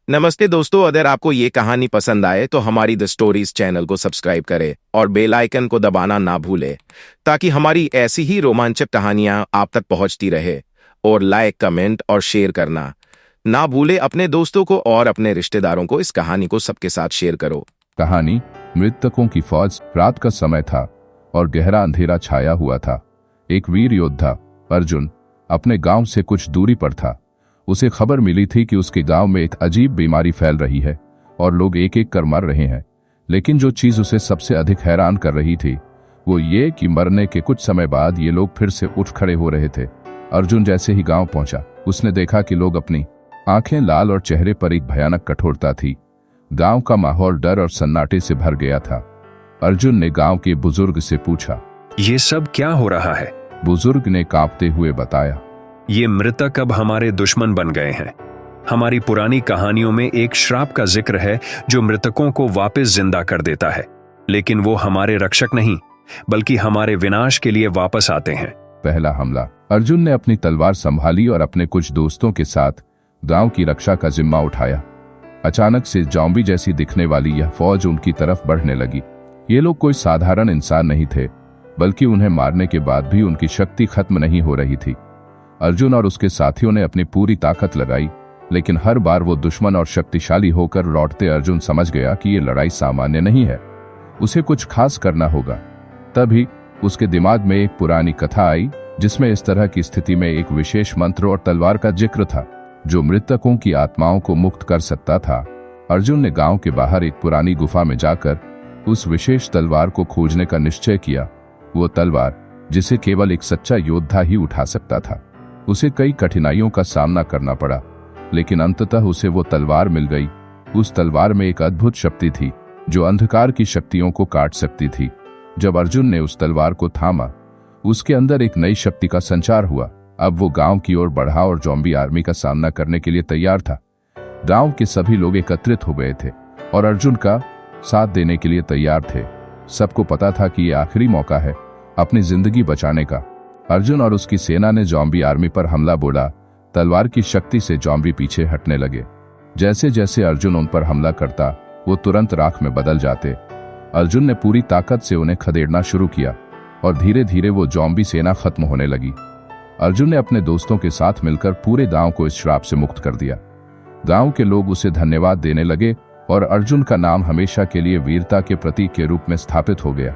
नमस्ते दोस्तों, अगर आपको ये कहानी पसंद आए तो हमारी द स्टोरीज चैनल को सब्सक्राइब करें और बेल आइकन को दबाना ना भूलें ताकि हमारी ऐसी ही रोमांचक कहानियां आप तक पहुंचती रहे। और लाइक, कमेंट और शेयर करना ना भूलें अपने दोस्तों को और अपने रिश्तेदारों को इस कहानी को सबके साथ शेयर करो। कहानी मृतकों की फौज। रात का समय था और गहरा अंधेरा छाया हुआ था। एक वीर योद्धा अर्जुन अपने गांव से कुछ दूरी पर था। उसे खबर मिली थी कि उसके गांव में एक अजीब बीमारी फैल रही है और लोग एक एक कर मर रहे हैं। लेकिन जो चीज उसे सबसे अधिक हैरान कर रही थी वो ये कि मरने के कुछ समय बाद ये लोग फिर से उठ खड़े हो रहे थे। अर्जुन जैसे ही गांव पहुंचा उसने देखा कि लोग अपनी आंखें लाल और चेहरे पर एक भयानक कठोरता थी। गांव का माहौल डर और सन्नाटे से भर गया था। अर्जुन ने गांव के बुजुर्ग से पूछा, ये सब क्या हो रहा है? बुजुर्ग ने कांपते हुए बताया, ये मृतक अब हमारे दुश्मन बन गए हैं। हमारी पुरानी कहानियों में एक श्राप का जिक्र है जो मृतकों को वापस जिंदा कर देता है, लेकिन वो हमारे रक्षक नहीं बल्कि हमारे विनाश के लिए वापस आते हैं। पहला हमला। अर्जुन ने अपनी तलवार संभाली और अपने कुछ दोस्तों के साथ गांव की रक्षा का जिम्मा उठाया। अचानक से जॉम्बी जैसी दिखने वाली यह फौज उनकी तरफ बढ़ने लगी। ये लोग कोई साधारण इंसान नहीं थे, बल्कि उन्हें मारने के बाद भी उनकी शक्ति खत्म नहीं हो रही थी। अर्जुन और उसके साथियों ने अपनी पूरी ताकत लगाई, लेकिन हर बार वो दुश्मन और शक्तिशाली होकर लौटते। अर्जुन समझ गया कि ये लड़ाई सामान्य नहीं है, उसे कुछ खास करना होगा। तभी उसके दिमाग में एक पुरानी कथा आई जिसमें इस तरह की स्थिति में एक विशेष मंत्र और तलवार का जिक्र था जो मृतकों की आत्माओं को मुक्त कर सकता था। अर्जुन ने गांव के बाहर एक पुरानी गुफा में जाकर उस विशेष तलवार को खोजने का निश्चय किया। वो तलवार जिसे केवल एक सच्चा योद्धा ही उठा सकता था। उसे कई कठिनाइयों का सामना करना पड़ा, लेकिन अंततः उसे वो तलवार मिल गई। उस तलवार में एक अद्भुत शक्ति थी जो अंधकार की शक्तियों को काट सकती थी। जब अर्जुन ने उस तलवार को थामा, उसके अंदर एक नई शक्ति का संचार हुआ। अब वो गांव की ओर बढ़ा और जॉम्बी आर्मी का सामना करने के लिए तैयार था। गांव के सभी लोग एकत्रित हो गए थे और अर्जुन का साथ देने के लिए तैयार थे। सबको पता था कि ये आखिरी मौका है अपनी जिंदगी बचाने का। अर्जुन और उसकी सेना ने जॉम्बी आर्मी पर हमला बोला। तलवार की शक्ति से जॉम्बी पीछे हटने लगे। जैसे जैसे अर्जुन उन पर हमला करता वो तुरंत राख में बदल जाते। अर्जुन ने पूरी ताकत से उन्हें खदेड़ना शुरू किया और धीरे धीरे वो जॉम्बी सेना खत्म होने लगी। अर्जुन ने अपने दोस्तों के साथ मिलकर पूरे गांव को इस श्राप से मुक्त कर दिया। गांव के लोग उसे धन्यवाद देने लगे और अर्जुन का नाम हमेशा के लिए वीरता के प्रतीक के रूप में स्थापित हो गया।